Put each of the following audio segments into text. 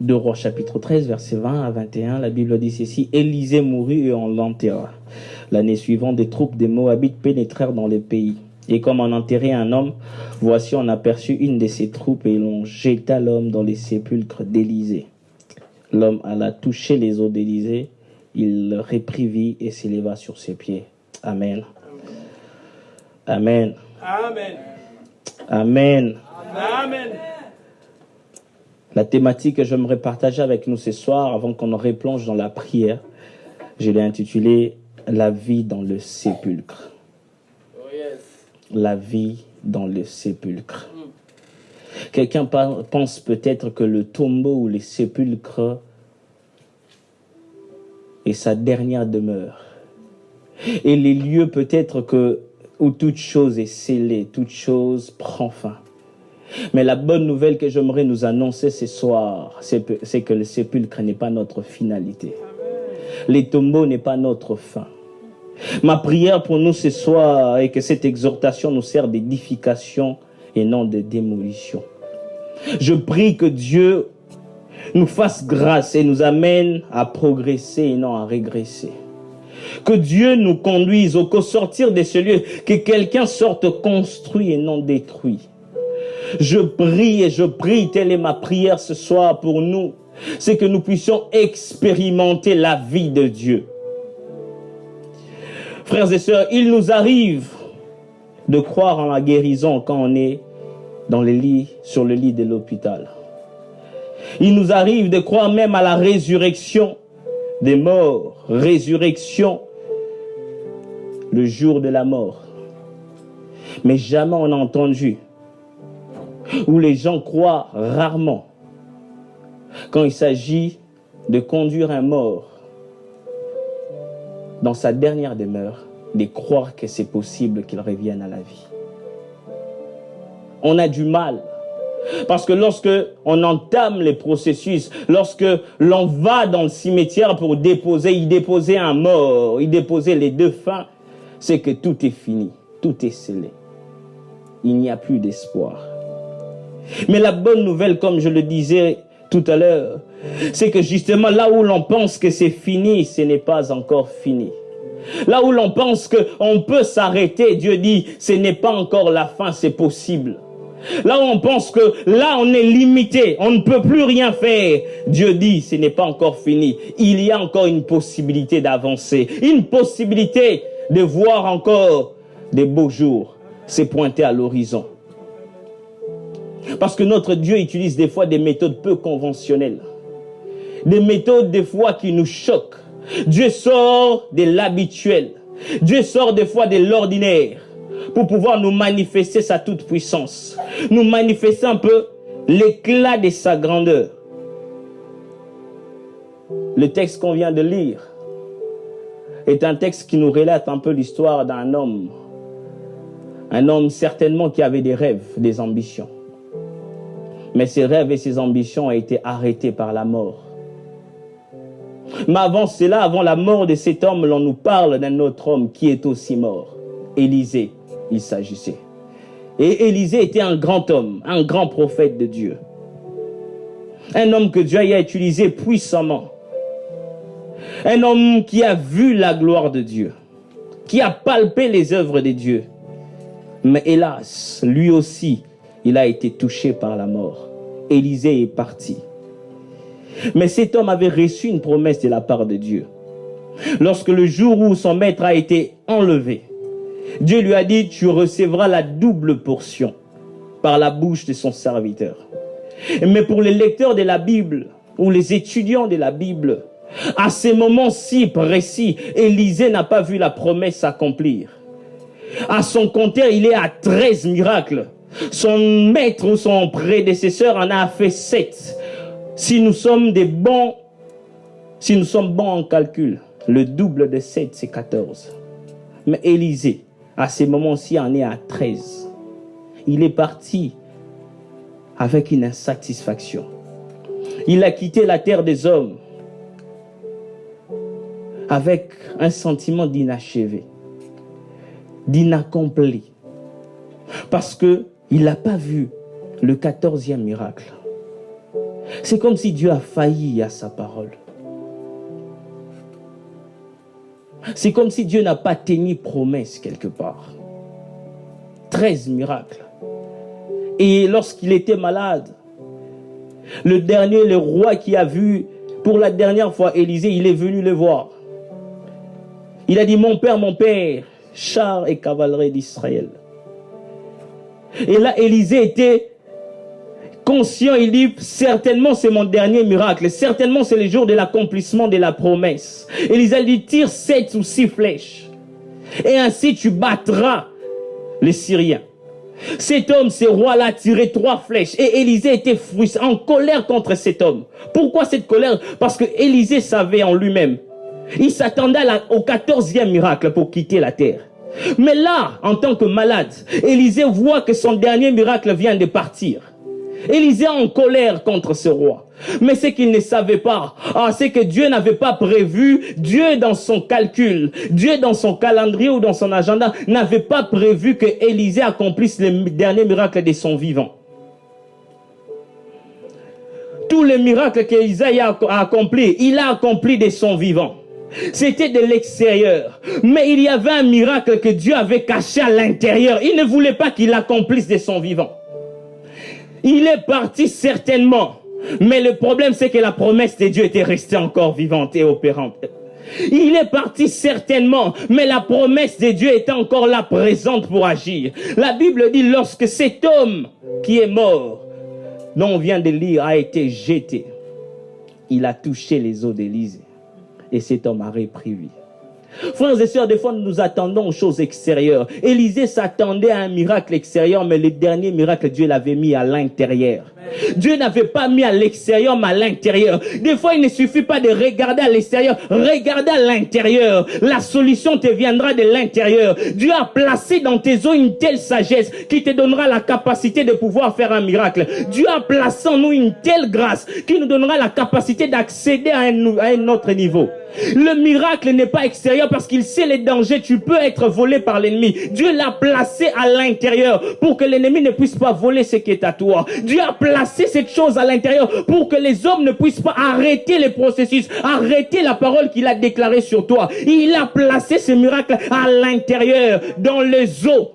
2 Rois chapitre 13, versets 20 à 21, la Bible dit ceci: Élisée mourut et on l'enterra. L'année suivante, des troupes des Moabites pénétrèrent dans le pays. Et comme on enterrait un homme, voici on aperçut une de ces troupes et l'on jeta l'homme dans les sépulcres d'Élisée. L'homme alla toucher les os d'Élisée, il le réprit et s'éleva sur ses pieds. Amen. Amen. Amen. Amen. Amen. La thématique que j'aimerais partager avec nous ce soir, avant qu'on replonge dans la prière, je l'ai intitulée « La vie dans le sépulcre ». Oh yes. La vie dans le sépulcre. Quelqu'un pense peut-être que le tombeau ou les sépulcres est sa dernière demeure. Et les lieux peut-être où toute chose est scellée, toute chose prend fin. Mais la bonne nouvelle que j'aimerais nous annoncer ce soir, c'est que le sépulcre n'est pas notre finalité. Les tombeaux n'est pas notre fin. Ma prière pour nous ce soir est que cette exhortation nous sert d'édification et non de démolition. Je prie que Dieu nous fasse grâce et nous amène à progresser et non à régresser. Que Dieu nous conduise au sortir de ce lieu, que quelqu'un sorte construit et non détruit. Je prie, telle est ma prière ce soir pour nous, c'est que nous puissions expérimenter la vie de Dieu. Frères et sœurs, il nous arrive de croire en la guérison quand on est sur le lit de l'hôpital. Il nous arrive de croire même à la résurrection des morts, résurrection le jour de la mort. Mais jamais on n'a entendu, où les gens croient rarement, quand il s'agit de conduire un mort dans sa dernière demeure, de croire que c'est possible qu'il revienne à la vie. On a du mal, parce que lorsque on entame les processus, lorsque l'on va dans le cimetière pour y déposer un mort, y déposer les défunts, c'est que tout est fini, tout est scellé. Il n'y a plus d'espoir. Mais la bonne nouvelle, comme je le disais tout à l'heure, c'est que justement là où l'on pense que c'est fini, ce n'est pas encore fini. Là où l'on pense qu'on peut s'arrêter, Dieu dit, ce n'est pas encore la fin, c'est possible. Là où on pense que là on est limité, on ne peut plus rien faire, Dieu dit, ce n'est pas encore fini. Il y a encore une possibilité d'avancer, une possibilité de voir encore des beaux jours se pointer à l'horizon. Parce que notre Dieu utilise des fois des méthodes peu conventionnelles. Des méthodes des fois qui nous choquent. Dieu sort de l'habituel. Dieu sort des fois de l'ordinaire pour pouvoir nous manifester sa toute puissance. Nous manifester un peu l'éclat de sa grandeur. Le texte qu'on vient de lire est un texte qui nous relate un peu l'histoire d'un homme. Un homme certainement qui avait des rêves, des ambitions. Mais ses rêves et ses ambitions ont été arrêtés par la mort. Mais avant cela, avant la mort de cet homme, l'on nous parle d'un autre homme qui est aussi mort. Élisée, il s'agissait. Et Élisée était un grand homme, un grand prophète de Dieu. Un homme que Dieu a utilisé puissamment. Un homme qui a vu la gloire de Dieu, qui a palpé les œuvres de Dieu. Mais hélas, lui aussi, il a été touché par la mort. Élisée est parti. Mais cet homme avait reçu une promesse de la part de Dieu. Lorsque le jour où son maître a été enlevé, Dieu lui a dit, tu recevras la double portion par la bouche de son serviteur. Mais pour les lecteurs de la Bible, ou les étudiants de la Bible, à ces moments si précis, Élisée n'a pas vu la promesse s'accomplir. À son compteur, il est à 13 miracles. Son maître ou son prédécesseur en a fait 7. Si nous sommes bons en calcul, le double de 7, c'est 14. Mais Élisée, à ces moments-ci, en est à 13. Il est parti avec une insatisfaction. Il a quitté la terre des hommes avec un sentiment d'inachevé, d'inaccompli. Parce qu'il n'a pas vu le 14e miracle. C'est comme si Dieu a failli à sa parole. C'est comme si Dieu n'a pas tenu promesse quelque part. 13 miracles. Et lorsqu'il était malade, le roi qui a vu pour la dernière fois Élisée, il est venu le voir. Il a dit, mon père, chars et cavalerie d'Israël. Et là, Élisée était conscient, il dit, certainement c'est mon dernier miracle, certainement c'est le jour de l'accomplissement de la promesse. Élisée dit, tire 7 ou 6 flèches, et ainsi tu battras les Syriens. Cet homme, ce roi-là, a tiré 3 flèches, et Élisée était frustré, en colère contre cet homme. Pourquoi cette colère? Parce que Élisée savait en lui-même, il s'attendait au 14e miracle pour quitter la terre. Mais là, en tant que malade, Élisée voit que son dernier miracle vient de partir. Élisée est en colère contre ce roi. Mais ce qu'il ne savait pas, c'est que Dieu n'avait pas prévu, Dieu dans son calcul, Dieu dans son calendrier ou dans son agenda, n'avait pas prévu que Élisée accomplisse le dernier miracle de son vivant. Tous les miracles qu'Élisée a accomplis, il a accompli de son vivant. C'était de l'extérieur. Mais il y avait un miracle que Dieu avait caché à l'intérieur. Il ne voulait pas qu'il accomplisse de son vivant. Il est parti certainement. Mais le problème, c'est que la promesse de Dieu était restée encore vivante et opérante. Il est parti certainement, mais la promesse de Dieu était encore là présente pour agir. La Bible dit, lorsque cet homme qui est mort, dont on vient de lire, a été jeté, il a touché les eaux d'Élysée. Et cet homme a repris vie. Frères et sœurs, des fois nous nous attendons aux choses extérieures. Élisée s'attendait à un miracle extérieur, mais le dernier miracle, Dieu l'avait mis à l'intérieur. Dieu n'avait pas mis à l'extérieur, mais à l'intérieur. Des fois, il ne suffit pas de regarder à l'extérieur. Regardez à l'intérieur. La solution te viendra de l'intérieur. Dieu a placé dans tes eaux une telle sagesse qui te donnera la capacité de pouvoir faire un miracle. Dieu a placé en nous une telle grâce qui nous donnera la capacité d'accéder à un autre niveau. Le miracle n'est pas extérieur parce qu'il sait les dangers. Tu peux être volé par l'ennemi. Dieu l'a placé à l'intérieur pour que l'ennemi ne puisse pas voler ce qui est à toi. Dieu a placé cette chose à l'intérieur pour que les hommes ne puissent pas arrêter les processus, arrêter la parole qu'il a déclarée sur toi. Il a placé ce miracle à l'intérieur, dans les eaux.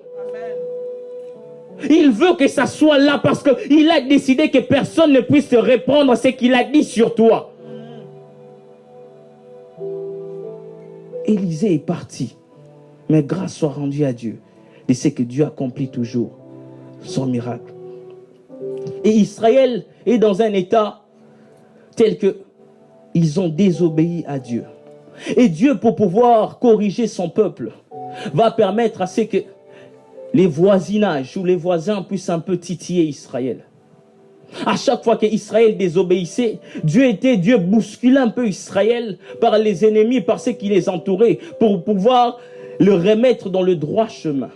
Il veut que ça soit là parce qu'il a décidé que personne ne puisse te répondre ce qu'il a dit sur toi. Élisée est parti, mais grâce soit rendue à Dieu de ce que Dieu accomplit toujours son miracle. Et Israël est dans un état tel que ils ont désobéi à Dieu. Et Dieu, pour pouvoir corriger son peuple, va permettre à ce que les voisinages ou les voisins puissent un peu titiller Israël. À chaque fois qu'Israël désobéissait, Dieu bousculait un peu Israël par les ennemis, par ceux qui les entouraient, pour pouvoir le remettre dans le droit chemin.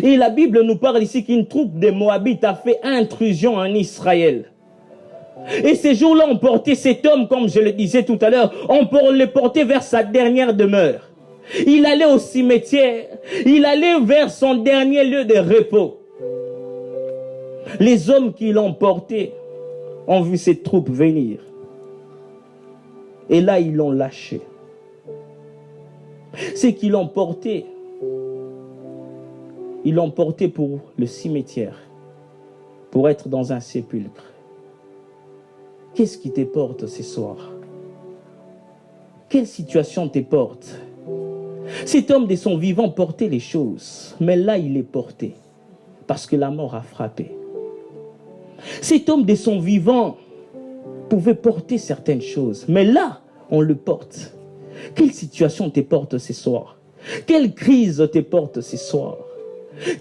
Et la Bible nous parle ici qu'une troupe de Moabites a fait intrusion en Israël. Et ces jours-là, on portait cet homme, comme je le disais tout à l'heure, on le portait vers sa dernière demeure. Il allait au cimetière, il allait vers son dernier lieu de repos. Les hommes qui l'ont porté ont vu cette troupe venir. Et là, ils l'ont lâché. Ceux qui l'ont porté, ils l'ont porté pour le cimetière, pour être dans un sépulcre. Qu'est-ce qui te porte ce soir? Quelle situation te porte? Cet homme de son vivant portait les choses, mais là, il est porté parce que la mort a frappé. Cet homme de son vivant pouvait porter certaines choses, mais là, on le porte. Quelle situation te porte ce soir? Quelle crise te porte ce soir?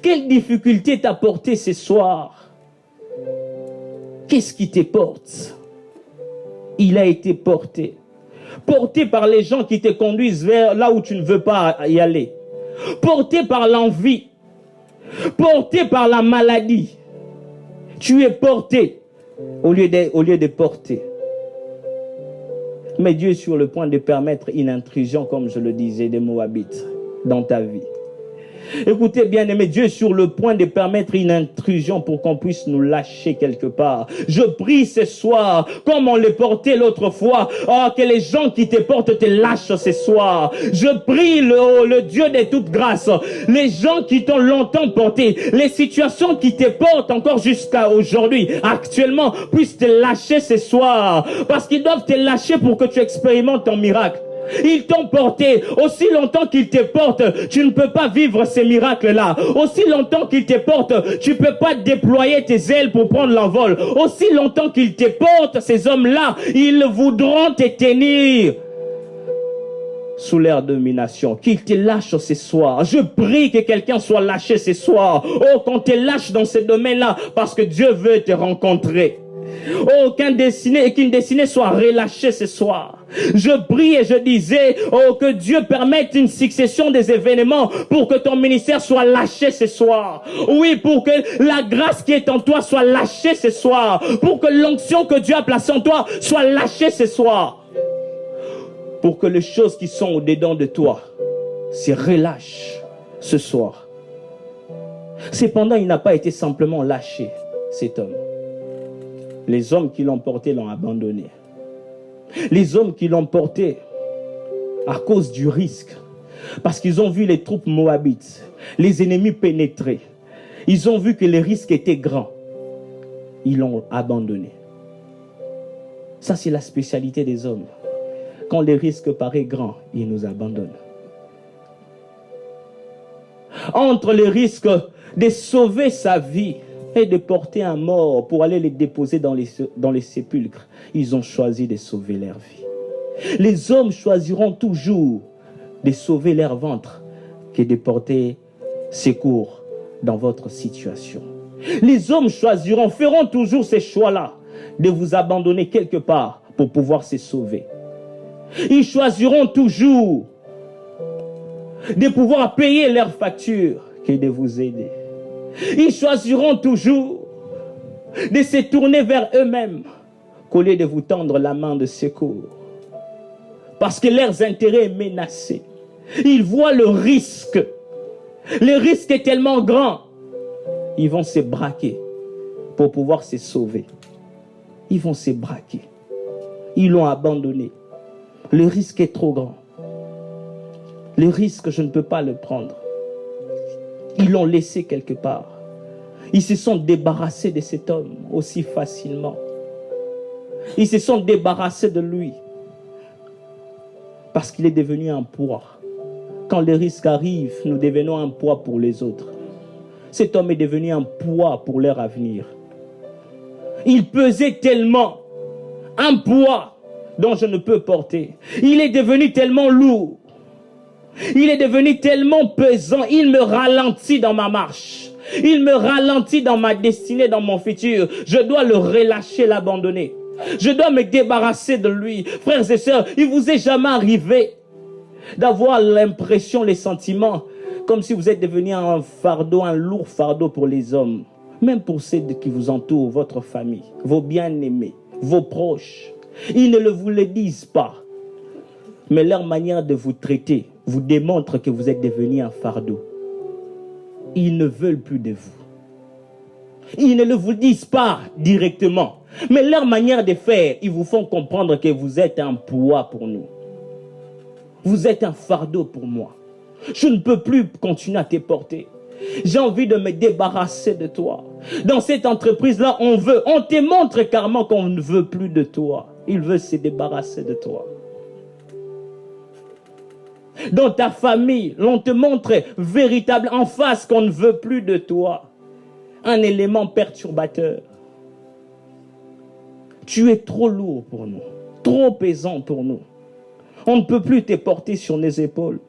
Quelle difficulté t'a porté ce soir? Qu'est-ce qui te porte? Il a été porté. Porté par les gens qui te conduisent vers là où tu ne veux pas y aller. Porté par l'envie. Porté par la maladie. Tu es porté au lieu de porter. Mais Dieu est sur le point de permettre une intrusion, comme je le disais, des Moabites dans ta vie. Écoutez, bien-aimé, Dieu est sur le point de permettre une intrusion pour qu'on puisse nous lâcher quelque part. Je prie ce soir, comme on les portait l'autre fois, que les gens qui te portent te lâchent ce soir. Je prie le Dieu de toute grâce, les gens qui t'ont longtemps porté, les situations qui te portent encore jusqu'à aujourd'hui, actuellement, puissent te lâcher ce soir. Parce qu'ils doivent te lâcher pour que tu expérimentes ton miracle. Ils t'ont porté. Aussi longtemps qu'ils te portent, tu ne peux pas vivre ces miracles-là. Aussi longtemps qu'ils te portent, tu ne peux pas déployer tes ailes pour prendre l'envol. Aussi longtemps qu'ils te portent, ces hommes-là, ils voudront te tenir sous leur domination. Qu'ils te lâchent ce soir. Je prie que quelqu'un soit lâché ce soir. Oh, qu'on te lâche dans ce domaine-là, parce que Dieu veut te rencontrer. Oh, qu'une destinée soit relâchée ce soir. Je prie et je disais, oh, que Dieu permette une succession des événements pour que ton ministère soit lâché ce soir. Oui, pour que la grâce qui est en toi soit lâchée ce soir. Pour que l'onction que Dieu a placée en toi soit lâchée ce soir. Pour que les choses qui sont au-dedans de toi se relâchent ce soir. Cependant, il n'a pas été simplement lâché, cet homme. Les hommes qui l'ont porté l'ont abandonné. Les hommes qui l'ont porté à cause du risque, parce qu'ils ont vu les troupes moabites, les ennemis pénétrer. Ils ont vu que les risques étaient grands. Ils l'ont abandonné. Ça, c'est la spécialité des hommes. Quand les risques paraissent grands, ils nous abandonnent. Entre les risques de sauver sa vie et de porter un mort pour aller les déposer dans les sépulcres, ils ont choisi de sauver leur vie. Les hommes choisiront toujours de sauver leur ventre que de porter secours dans votre situation. Les hommes feront toujours ces choix-là, de vous abandonner quelque part pour pouvoir se sauver. Ils choisiront toujours de pouvoir payer leurs factures que de vous aider. Ils choisiront toujours de se tourner vers eux-mêmes qu'au lieu de vous tendre la main de secours. Parce que leurs intérêts est menacé. Ils voient le risque. Le risque est tellement grand. Ils vont se braquer pour pouvoir se sauver. Ils vont se braquer. Ils l'ont abandonné. Le risque est trop grand. Le risque, je ne peux pas le prendre. Ils l'ont laissé quelque part. Ils se sont débarrassés de cet homme aussi facilement. Ils se sont débarrassés de lui. Parce qu'il est devenu un poids. Quand les risques arrivent, nous devenons un poids pour les autres. Cet homme est devenu un poids pour leur avenir. Il pesait tellement, un poids dont je ne peux porter. Il est devenu tellement lourd. Il est devenu tellement pesant. Il me ralentit dans ma marche. Il me ralentit dans ma destinée, dans mon futur. Je dois le relâcher, l'abandonner. Je dois me débarrasser de lui. Frères et sœurs, il vous est jamais arrivé d'avoir l'impression, les sentiments, comme si vous êtes devenu un fardeau, un lourd fardeau pour les hommes. Même pour ceux qui vous entourent, votre famille, vos bien-aimés, vos proches. Ils ne vous le disent pas. Mais leur manière de vous traiter vous démontre que vous êtes devenu un fardeau. Ils ne veulent plus de vous. Ils ne le vous disent pas directement. Mais leur manière de faire, ils vous font comprendre que vous êtes un poids pour nous. Vous êtes un fardeau pour moi. Je ne peux plus continuer à te porter. J'ai envie de me débarrasser de toi. Dans cette entreprise-là, on te montre carrément qu'on ne veut plus de toi. Il veut se débarrasser de toi. Dans ta famille, on te montre véritable en face qu'on ne veut plus de toi. Un élément perturbateur. Tu es trop lourd pour nous, trop pesant pour nous. On ne peut plus te porter sur les épaules.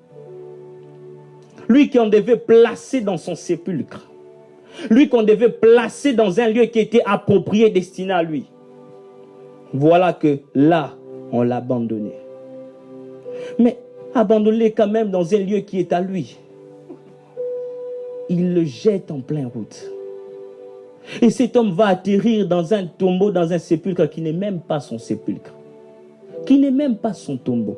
Lui qu'on devait placer dans son sépulcre. Lui qu'on devait placer dans un lieu qui était approprié, destiné à lui. Voilà que là, on l'a abandonné. Mais abandonné quand même dans un lieu qui est à lui. Il le jette en pleine route. Et cet homme va atterrir dans un tombeau, dans un sépulcre qui n'est même pas son sépulcre. Qui n'est même pas son tombeau.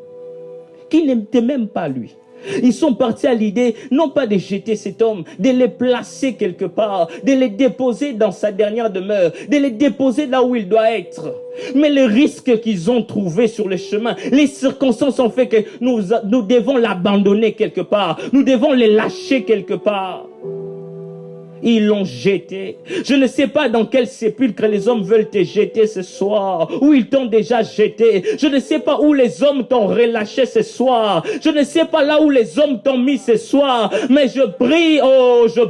Qui n'était même pas lui. Ils sont partis à l'idée, non pas de jeter cet homme, de les placer quelque part, de les déposer dans sa dernière demeure, de les déposer là où il doit être. Mais les risques qu'ils ont trouvés sur le chemin, les circonstances ont fait que nous devons l'abandonner quelque part. Nous devons les lâcher quelque part. Ils l'ont jeté. Je ne sais pas dans quel sépulcre les hommes veulent te jeter ce soir, où ils t'ont déjà jeté. Je ne sais pas où les hommes t'ont relâché ce soir. Je ne sais pas là où les hommes t'ont mis ce soir. Mais je prie, oh, je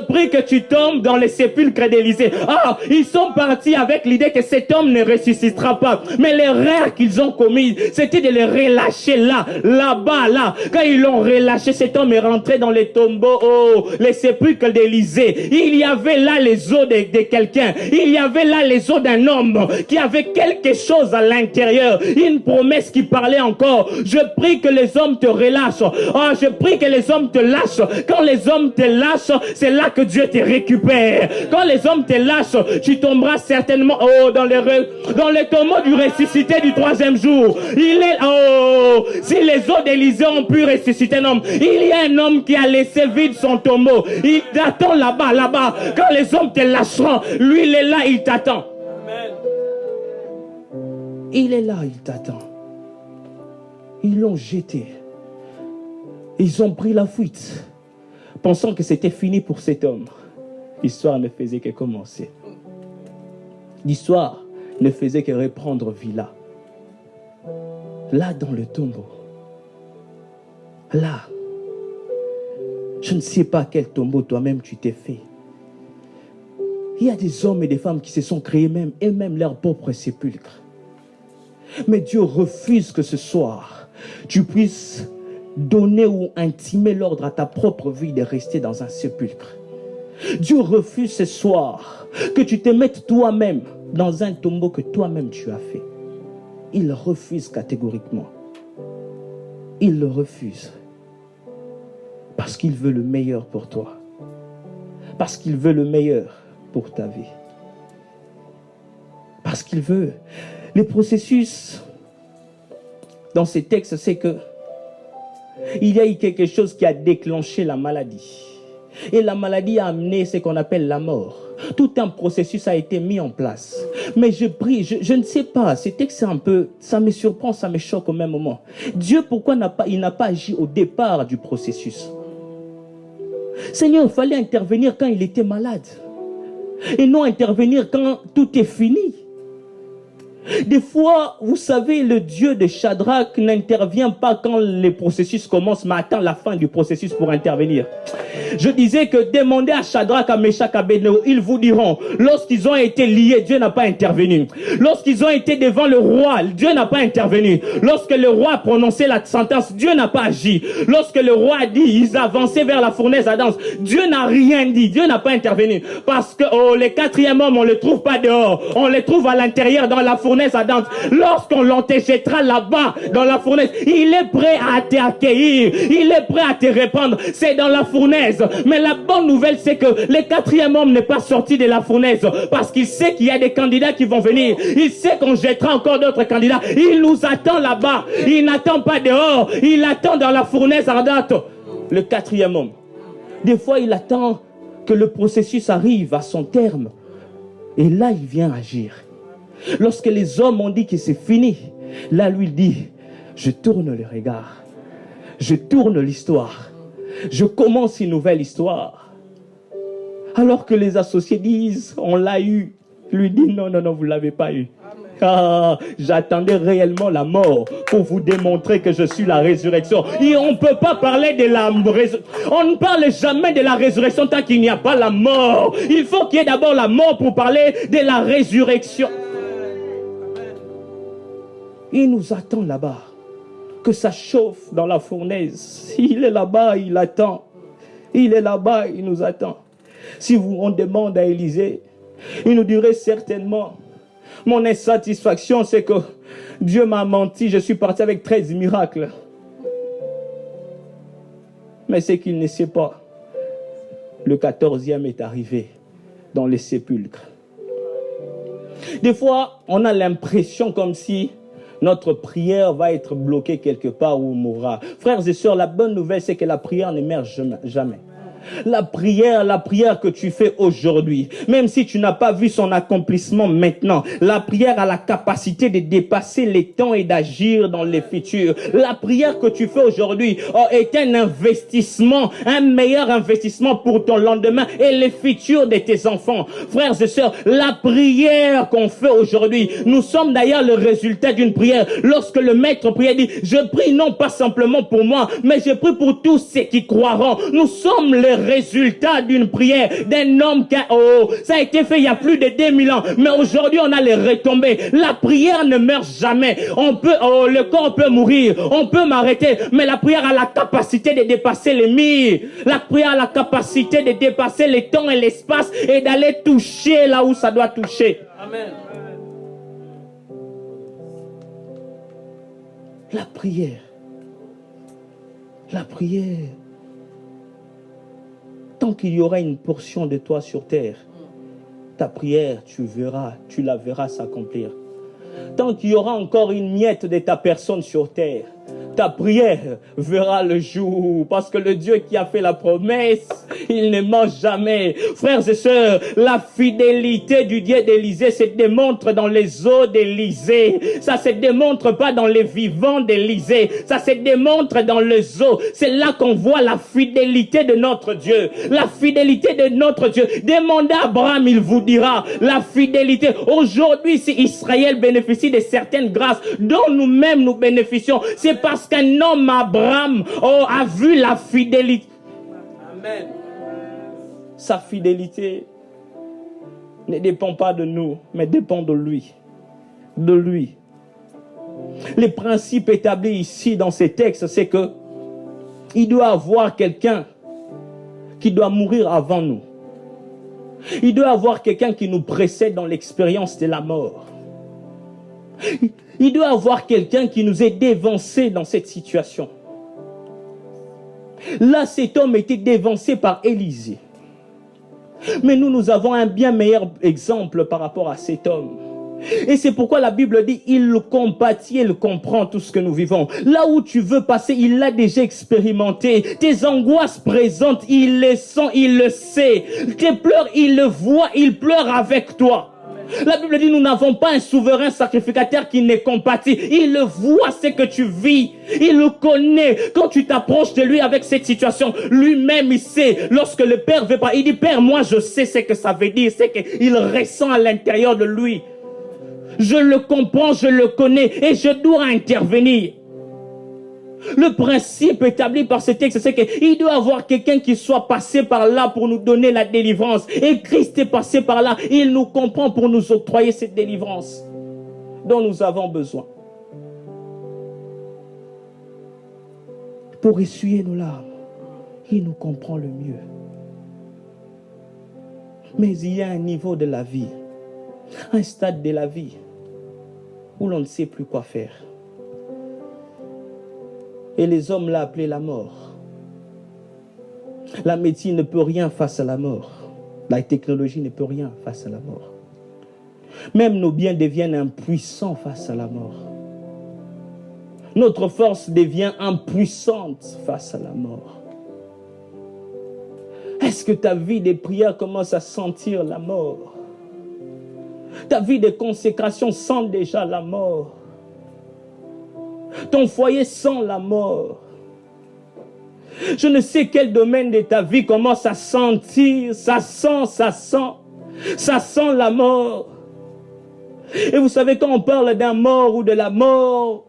prie que tu tombes dans les sépulcres d'Élysée. Ah, ils sont partis avec l'idée que cet homme ne ressuscitera pas. Mais l'erreur qu'ils ont commise, c'était de les relâcher là-bas, là. Quand ils l'ont relâché, cet homme est rentré dans les tombeaux, oh, les sépulcres d'Élysée. Il y avait là les os de quelqu'un. Il y avait là les os d'un homme qui avait quelque chose à l'intérieur. Une promesse qui parlait encore. Je prie que les hommes te relâchent. Oh, je prie que les hommes te lâchent. Quand les hommes te lâchent, c'est là que Dieu te récupère. Quand les hommes te lâchent, tu tomberas certainement dans les tombeaux du ressuscité du troisième jour. Si les os d'Élysée ont pu ressusciter un homme, il y a un homme qui a laissé vide son tombeau. Il t'attend là-bas. Quand les hommes te lâcheront, lui il est là, il t'attend. Il est là, il t'attend. Ils l'ont jeté. Ils ont pris la fuite, pensant que c'était fini pour cet homme. L'histoire ne faisait que commencer. L'histoire ne faisait que reprendre vie là. Là dans le tombeau. Là. Je ne sais pas quel tombeau toi-même tu t'es fait. Il y a des hommes et des femmes qui se sont créés eux-mêmes leur propre sépulcre. Mais Dieu refuse que ce soir, tu puisses donner ou intimer l'ordre à ta propre vie de rester dans un sépulcre. Dieu refuse ce soir que tu te mettes toi-même dans un tombeau que toi-même tu as fait. Il le refuse catégoriquement. Il le refuse. Parce qu'il veut le meilleur pour toi. Parce qu'il veut le meilleur pour ta vie. Parce qu'il veut. Le processus dans ces textes, c'est que il y a eu quelque chose qui a déclenché la maladie. Et la maladie a amené ce qu'on appelle la mort. Tout un processus a été mis en place. Mais je prie, je ne sais pas, ces textes, c'est un peu, ça me surprend, ça me choque au même moment. Dieu, pourquoi il n'a pas agi au départ du processus? Seigneur, il fallait intervenir quand il était malade. Et non intervenir quand tout est fini. Des fois, vous savez, le Dieu de Shadrach n'intervient pas quand les processus commencent, mais attend la fin du processus pour intervenir. Je disais que demandez à Shadrach, à Meshach, à Abednego, ils vous diront, lorsqu'ils ont été liés, Dieu n'a pas intervenu. Lorsqu'ils ont été devant le roi, Dieu n'a pas intervenu. Lorsque le roi a prononcé la sentence, Dieu n'a pas agi. Lorsque le roi a dit, ils avançaient vers la fournaise à danse, Dieu n'a rien dit, Dieu n'a pas intervenu. Parce que les quatrième hommes, on ne les trouve pas dehors, on les trouve à l'intérieur dans la fournaise à danse. Lorsqu'on l'entéjettera là-bas, dans la fournaise, il est prêt à t'accueillir, il est prêt à te répandre. C'est dans la fournaise. Mais la bonne nouvelle, c'est que le quatrième homme n'est pas sorti de la fournaise parce qu'il sait qu'il y a des candidats qui vont venir. Il sait qu'on jettera encore d'autres candidats. Il nous attend là-bas. Il n'attend pas dehors. Il attend dans la fournaise ardente. Le quatrième homme. Des fois, il attend que le processus arrive à son terme. Et là, il vient agir. Lorsque les hommes ont dit que c'est fini, là, lui, il dit, je tourne le regard. Je tourne l'histoire. Je commence une nouvelle histoire. Alors que les associés disent, on l'a eu. Lui dit, non, vous ne l'avez pas eu. Ah, j'attendais réellement la mort pour vous démontrer que je suis la résurrection. Et on ne peut pas parler de la résurrection. On ne parle jamais de la résurrection tant qu'il n'y a pas la mort. Il faut qu'il y ait d'abord la mort pour parler de la résurrection. Il nous attend là-bas. Que ça chauffe dans la fournaise. Il est là-bas, il attend. Il est là-bas, il nous attend. Si on demande à Élisée, il nous dirait certainement, mon insatisfaction, c'est que Dieu m'a menti, je suis parti avec 13 miracles. Mais c'est qu'il ne sait pas. Le 14e est arrivé dans les sépulcres. Des fois, on a l'impression comme si notre prière va être bloquée quelque part ou mourra. Frères et sœurs, la bonne nouvelle, c'est que la prière n'émerge jamais. La prière que tu fais aujourd'hui, même si tu n'as pas vu son accomplissement maintenant, la prière a la capacité de dépasser les temps et d'agir dans les futurs. La prière que tu fais aujourd'hui est un investissement, un meilleur investissement pour ton lendemain et les futurs de tes enfants. Frères et sœurs, la prière qu'on fait aujourd'hui, nous sommes d'ailleurs le résultat d'une prière. Lorsque le maître prière dit, je prie non pas simplement pour moi, mais je prie pour tous ceux qui croiront. Nous sommes le résultat d'une prière d'un homme qui ça a été fait il y a plus de 2000 ans, mais aujourd'hui on a les retombées. La prière ne meurt jamais. Le corps peut mourir, on peut m'arrêter, mais la prière a la capacité de dépasser les murs. La prière a la capacité de dépasser les temps et l'espace et d'aller toucher là où ça doit toucher. Amen. La prière. Tant qu'il y aura une portion de toi sur terre, ta prière, tu la verras s'accomplir. Tant qu'il y aura encore une miette de ta personne sur terre, ta prière verra le jour, parce que le Dieu qui a fait la promesse, il ne ment jamais. Frères et sœurs, la fidélité du Dieu d'Élysée se démontre dans les eaux d'Élysée. Ça se démontre pas dans les vivants d'Élysée. Ça se démontre dans les eaux. C'est là qu'on voit la fidélité de notre Dieu. La fidélité de notre Dieu. Demandez à Abraham, il vous dira la fidélité. Aujourd'hui, si Israël bénéficie de certaines grâces dont nous-mêmes nous bénéficions, c'est parce qu'un homme, Abraham, a vu la fidélité. Amen. Sa fidélité ne dépend pas de nous, mais dépend de lui. De lui. Les principes établis ici dans ces textes, c'est que il doit y avoir quelqu'un qui doit mourir avant nous. Il doit y avoir quelqu'un qui nous précède dans l'expérience de la mort. Il doit y avoir quelqu'un qui nous ait dévancé dans cette situation. Là, cet homme était dévancé par Élisée. Mais nous avons un bien meilleur exemple par rapport à cet homme. Et c'est pourquoi la Bible dit, il le compatit, il comprend tout ce que nous vivons. Là où tu veux passer, il l'a déjà expérimenté. Tes angoisses présentes, il les sent, il le sait. Tes pleurs, il le voit, il pleure avec toi. La Bible dit, nous n'avons pas un souverain sacrificateur qui n'est compatit. Il le voit, ce que tu vis. Il le connaît. Quand tu t'approches de lui avec cette situation, lui-même, il sait. Lorsque le Père veut pas, il dit, Père, moi, je sais ce que ça veut dire. C'est qu'il ressent à l'intérieur de lui. Je le comprends, je le connais et je dois intervenir. Le principe établi par ce texte, c'est qu'il doit y avoir quelqu'un qui soit passé par là pour nous donner la délivrance. Et Christ est passé par là. Il nous comprend pour nous octroyer cette délivrance dont nous avons besoin. Pour essuyer nos larmes, il nous comprend le mieux. Mais il y a un niveau de la vie, un stade de la vie où l'on ne sait plus quoi faire. Et les hommes l'ont appelé la mort. La médecine ne peut rien face à la mort. La technologie ne peut rien face à la mort. Même nos biens deviennent impuissants face à la mort. Notre force devient impuissante face à la mort. Est-ce que ta vie de prière commence à sentir la mort? Ta vie de consécration sent déjà la mort. Ton foyer sent la mort. Je ne sais quel domaine de ta vie commence à sentir, ça sent la mort. Et vous savez, quand on parle d'un mort ou de la mort,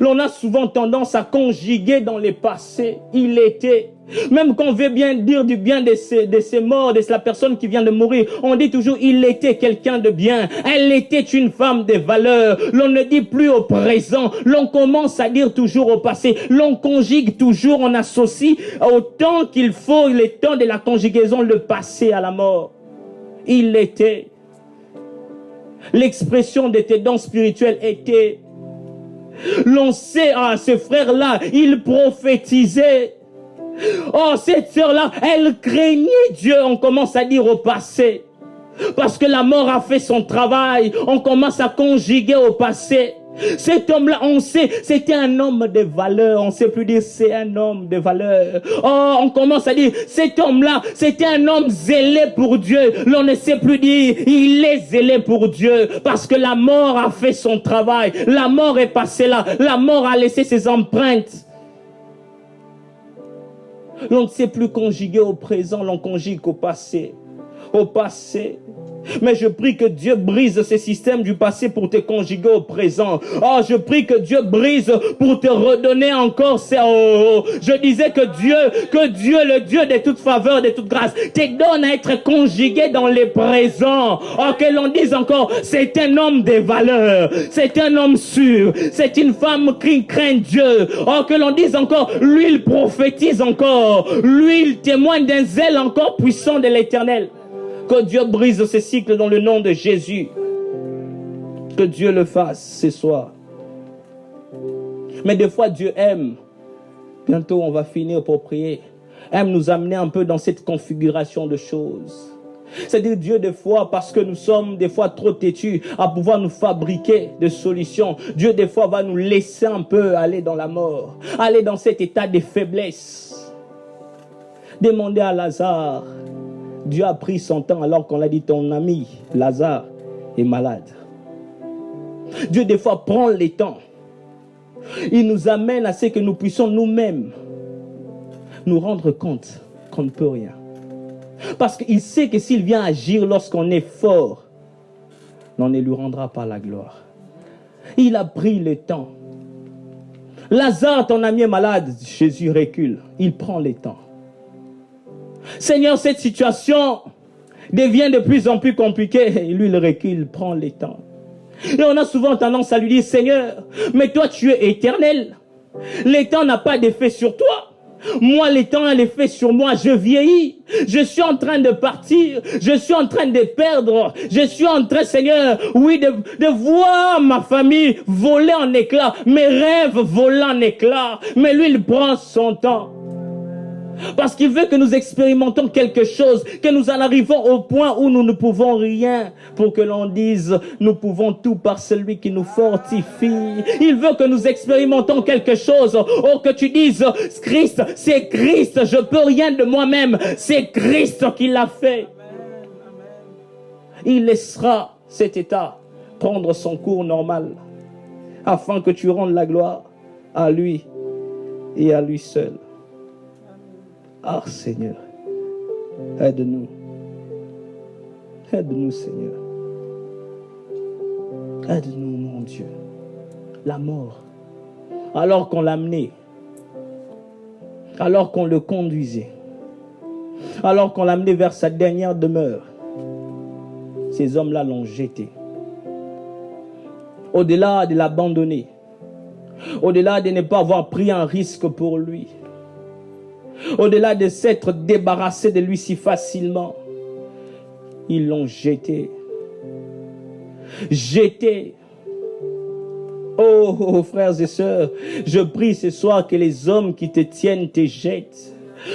l'on a souvent tendance à conjuguer dans le passé. Il était. Même quand on veut bien dire du bien de ces morts, de la personne qui vient de mourir, on dit toujours il était quelqu'un de bien. Elle était une femme de valeur. L'on ne dit plus au présent. L'on commence à dire toujours au passé. L'on conjugue toujours, on associe autant qu'il faut le temps de la conjugaison, le passé à la mort. Il était. L'expression de tes dons spirituels était. L'on sait, ce frère-là, il prophétisait. Oh, cette sœur-là, elle craignait Dieu. On commence à dire au passé. Parce que la mort a fait son travail. On commence à conjuguer au passé. Cet homme-là, on sait, c'était un homme de valeur. On ne sait plus dire c'est un homme de valeur. Oh, on commence à dire, cet homme-là, c'était un homme zélé pour Dieu. L'on ne sait plus dire, il est zélé pour Dieu. Parce que la mort a fait son travail. La mort est passée là. La mort a laissé ses empreintes. L'on ne sait plus conjuguer au présent, l'on conjugue au passé. Au passé. Mais je prie que Dieu brise ces systèmes du passé pour te conjuguer au présent. Oh, je prie que Dieu brise pour te redonner encore ces... Oh, je disais que Dieu, le Dieu de toute faveur, de toute grâce, te donne à être conjugué dans les présents. Oh, que l'on dise encore, c'est un homme de valeur, c'est un homme sûr, c'est une femme qui craint Dieu. Oh, que l'on dise encore, lui il prophétise encore, lui il témoigne d'un zèle encore puissant de l'Éternel. Que Dieu brise ces cycles dans le nom de Jésus. Que Dieu le fasse ce soir. Mais des fois, Dieu aime. Bientôt, on va finir pour prier. Aime nous amener un peu dans cette configuration de choses. C'est-à-dire Dieu, des fois, parce que nous sommes des fois trop têtus à pouvoir nous fabriquer des solutions. Dieu, des fois, va nous laisser un peu aller dans la mort. Aller dans cet état de faiblesse. Demandez à Lazare. Dieu a pris son temps alors qu'on l'a dit, ton ami Lazare est malade. Dieu des fois prend les temps. Il nous amène à ce que nous puissions nous-mêmes nous rendre compte qu'on ne peut rien. Parce qu'il sait que s'il vient agir lorsqu'on est fort, on ne lui rendra pas la gloire. Il a pris le temps. Lazare, ton ami est malade. Jésus recule. Il prend le temps. Seigneur, cette situation devient de plus en plus compliquée. Et lui, il recule, prend le temps. Et on a souvent tendance à lui dire, Seigneur, mais toi, tu es éternel. Le temps n'a pas d'effet sur toi. Moi, le temps a l'effet sur moi. Je vieillis. Je suis en train de partir. Je suis en train de perdre. Je suis en train, Seigneur, oui, de voir ma famille voler en éclats. Mes rêves voler en éclats. Mais lui, il prend son temps. Parce qu'il veut que nous expérimentons quelque chose, que nous en arrivons au point où nous ne pouvons rien, pour que l'on dise, nous pouvons tout par celui qui nous fortifie. Il veut que nous expérimentons quelque chose, ou que tu dises, Christ, c'est Christ, je peux rien de moi-même, c'est Christ qui l'a fait. Il laissera cet état prendre son cours normal, afin que tu rendes la gloire à lui et à lui seul. Ah Seigneur, aide-nous. Aide-nous Seigneur. Aide-nous mon Dieu. La mort, alors qu'on l'amenait, alors qu'on le conduisait, alors qu'on l'amenait vers sa dernière demeure, ces hommes-là l'ont jeté. Au-delà de l'abandonner, au-delà de ne pas avoir pris un risque pour lui, au-delà de s'être débarrassé de lui si facilement, ils l'ont jeté. Jeté. Oh, frères et sœurs, je prie ce soir que les hommes qui te tiennent te jettent.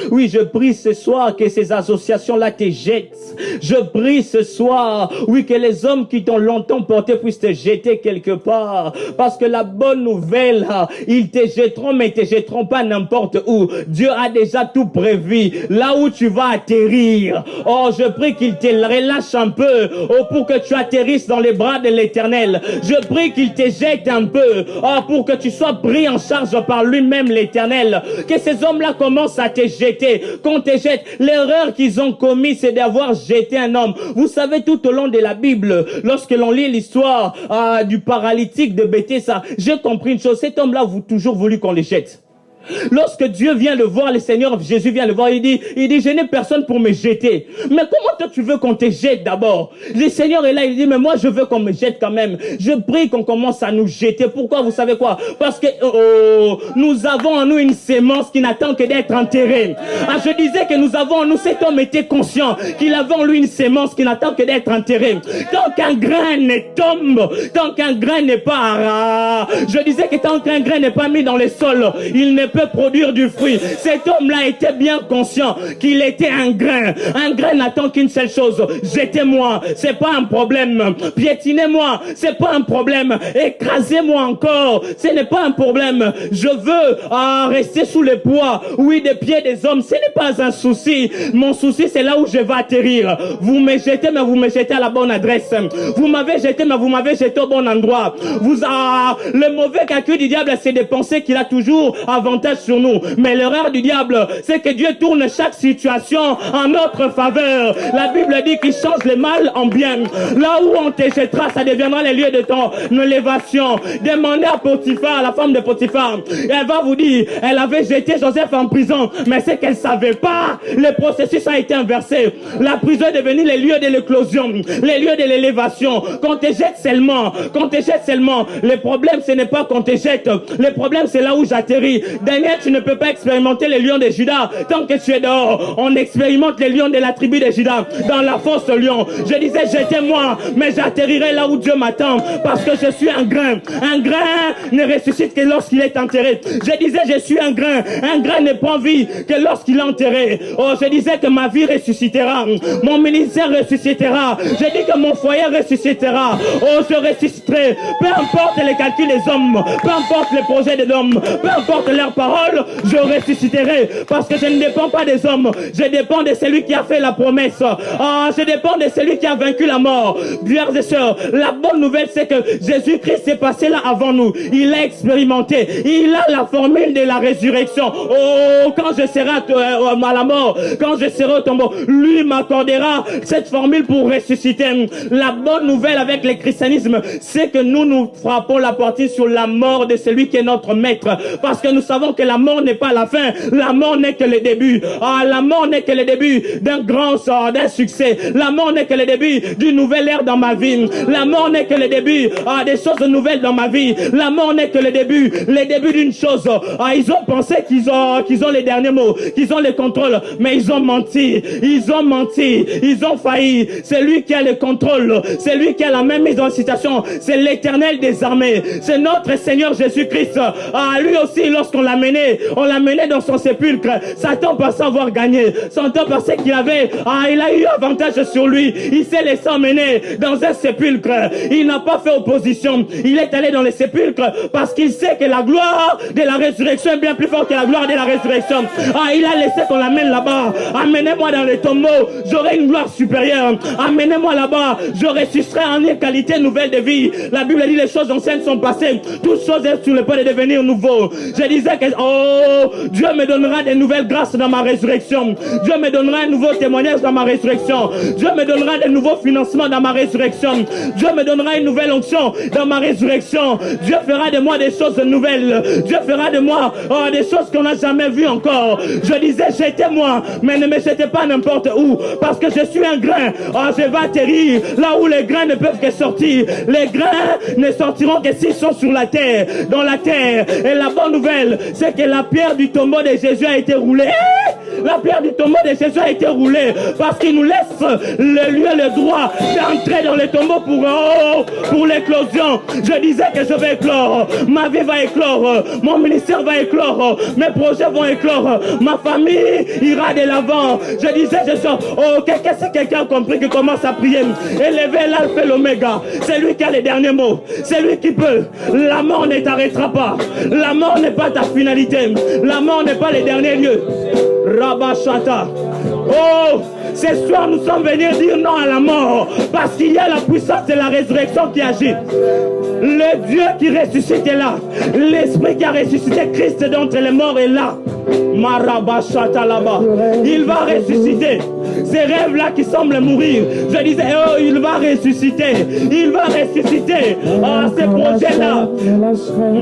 Oui, je prie ce soir que ces associations-là te jettent. Je prie ce soir, oui, que les hommes qui t'ont longtemps porté puissent te jeter quelque part. Parce que la bonne nouvelle, ils te jetteront, mais ils te jetteront pas n'importe où. Dieu a déjà tout prévu. Là où tu vas atterrir. Oh, je prie qu'il te relâche un peu. Oh, pour que tu atterrisses dans les bras de l'Éternel. Je prie qu'il te jette un peu. Oh, pour que tu sois pris en charge par lui-même, l'Éternel. Que ces hommes-là commencent à te jeter, qu'on te jette. L'erreur qu'ils ont commise, c'est d'avoir jeté un homme. Vous savez, tout au long de la Bible, lorsque l'on lit l'histoire du paralytique de Bethesda, j'ai compris une chose, cet homme-là a toujours voulu qu'on le jette. Lorsque Dieu vient le voir, le Seigneur Jésus vient le voir, il dit, je n'ai personne pour me jeter. Mais comment toi tu veux qu'on te jette d'abord? Le Seigneur est là, il dit, mais moi je veux qu'on me jette quand même. Je prie qu'on commence à nous jeter. Pourquoi? Vous savez quoi? Parce que nous avons en nous une sémence qui n'attend que d'être enterrée. Ah, je disais que nous avons en nous, cet homme était conscient qu'il avait en lui une sémence qui n'attend que d'être enterrée. Tant qu'un grain ne tombe, tant qu'un grain n'est pas, je disais que tant qu'un grain n'est pas mis dans le sol, il n'est peux produire du fruit. Cet homme-là était bien conscient qu'il était un grain. Un grain n'attend qu'une seule chose. Jetez-moi, c'est pas un problème. Piétinez-moi, c'est pas un problème. Écrasez-moi encore, ce n'est pas un problème. Je veux rester sous le poids, oui, des pieds des hommes. Ce n'est pas un souci. Mon souci, c'est là où je vais atterrir. Vous me jetez, mais vous me jetez à la bonne adresse. Vous m'avez jeté, mais vous m'avez jeté au bon endroit. Le mauvais calcul du diable, c'est de penser qu'il a toujours avantage sur nous. Mais l'erreur du diable, c'est que Dieu tourne chaque situation en notre faveur. La Bible dit qu'il change le mal en bien. Là où on te jettera, ça deviendra les lieux de ton élévation. Demandez à Potiphar, la femme de Potiphar. Elle va vous dire, elle avait jeté Joseph en prison, mais c'est qu'elle savait pas. Le processus a été inversé. La prison est devenue les lieux de l'éclosion, les lieux de l'élévation. Qu'on te jette seulement, le problème ce n'est pas qu'on te jette. Le problème c'est là où j'atterris. Daniel, tu ne peux pas expérimenter les lions de Juda tant que tu es dehors. On expérimente les lions de la tribu de Juda dans la fosse lion. Je disais, jetez-moi, mais j'atterrirai là où Dieu m'attend, parce que je suis un grain. Un grain ne ressuscite que lorsqu'il est enterré. Je disais, je suis un grain. Un grain ne prend vie que lorsqu'il est enterré. Oh, je disais que ma vie ressuscitera. Mon ministère ressuscitera. Je dis que mon foyer ressuscitera. Oh, je ressusciterai. Peu importe les calculs des hommes, peu importe les projets des hommes, peu importe leurs paroles, je ressusciterai. Parce que je ne dépends pas des hommes. Je dépends de celui qui a fait la promesse. Je dépend de celui qui a vaincu la mort. Frères et sœurs, la bonne nouvelle, c'est que Jésus-Christ est passé là avant nous. Il a expérimenté. Il a la formule de la résurrection. Oh, quand je serai à la mort, quand je serai au tombeau, lui m'accordera cette formule pour ressusciter. La bonne nouvelle avec le christianisme, c'est que nous frappons la partie sur la mort de celui qui est notre maître. Parce que nous savons que la mort n'est pas la fin. La mort n'est que le début. La mort n'est que le début d'un grand sort, d'un succès. La mort n'est que le début d'une nouvelle ère dans ma vie. La mort n'est que le début des choses nouvelles dans ma vie. La mort n'est que le début d'une chose. Ils ont pensé qu'ils ont les derniers mots, qu'ils ont le contrôle, mais ils ont menti. Ils ont failli. C'est lui qui a le contrôle. C'est lui qui a la même mise en situation. C'est l'Éternel des armées. C'est notre Seigneur Jésus-Christ. Lui aussi, lorsqu'on l'a mené dans son sépulcre. Satan pensait avoir gagné. Satan pensait qu'il avait, il a eu avantage sur lui. Il s'est laissé emmener dans un sépulcre. Il n'a pas fait opposition. Il est allé dans le sépulcre parce qu'il sait que la gloire de la résurrection est bien plus forte que la gloire de la résurrection. Il a laissé qu'on l'amène là-bas. Amenez-moi dans le tombeau, j'aurai une gloire supérieure. Amenez-moi là-bas, je ressusciterai en une qualité nouvelle de vie. La Bible dit les choses anciennes sont passées. Toutes choses sont sur le point de devenir nouveau. Je disais que Dieu me donnera des nouvelles grâces dans ma résurrection. Dieu me donnera un nouveau témoignage dans ma résurrection. Dieu me donnera de nouveaux financements dans ma résurrection. Dieu me donnera une nouvelle onction dans ma résurrection. Dieu fera de moi des choses nouvelles. Dieu fera de moi des choses qu'on n'a jamais vues encore. Je disais, jetez-moi, mais ne me jetez pas n'importe où, parce que je suis un grain. Je vais atterrir là où les grains ne peuvent que sortir. Les grains ne sortiront que s'ils sont sur la terre, dans la terre. Et la bonne nouvelle, c'est que la pierre du tombeau de Jésus a été roulée. La pierre du tombeau de Jésus a été roulée parce qu'il nous laisse le lieu, le droit d'entrer dans le tombeau pour l'éclosion. Je disais que je vais éclore, ma vie va éclore, mon ministère va éclore, mes projets vont éclore, ma famille ira de l'avant. Je disais, si quelqu'un a compris qu'il commence à prier, élevez l'alpha et l'oméga, c'est lui qui a les derniers mots, c'est lui qui peut. La mort ne t'arrêtera pas, la mort n'est pas ta finalité, la mort n'est pas les derniers lieux. Rabashata. Oh, ce soir nous sommes venus dire non à la mort, parce qu'il y a la puissance de la résurrection qui agit. Le Dieu qui ressuscite est là. L'Esprit qui a ressuscité Christ d'entre les morts est là. Marabashata là-bas. Il va ressusciter. Ces rêves-là qui semblent mourir. Je disais, il va ressusciter. Il va ressusciter. Ces projets-là.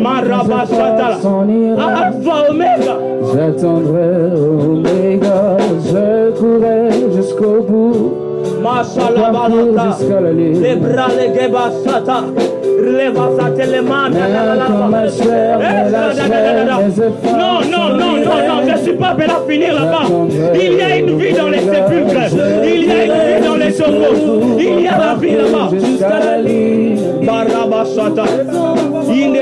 Marabashata. Alpha, Omega. J'attendrai Omega. Je courrai jusqu'au bout. Mashallah, les bras, les gebasata, les vasate, les mains, non, je ne suis pas appelé à finir là-bas. Il y a une vie dans les sépulcres, il y a une vie dans les tombeaux, il y a la vie là-bas. Jusqu'à la ligne, Barabasata, il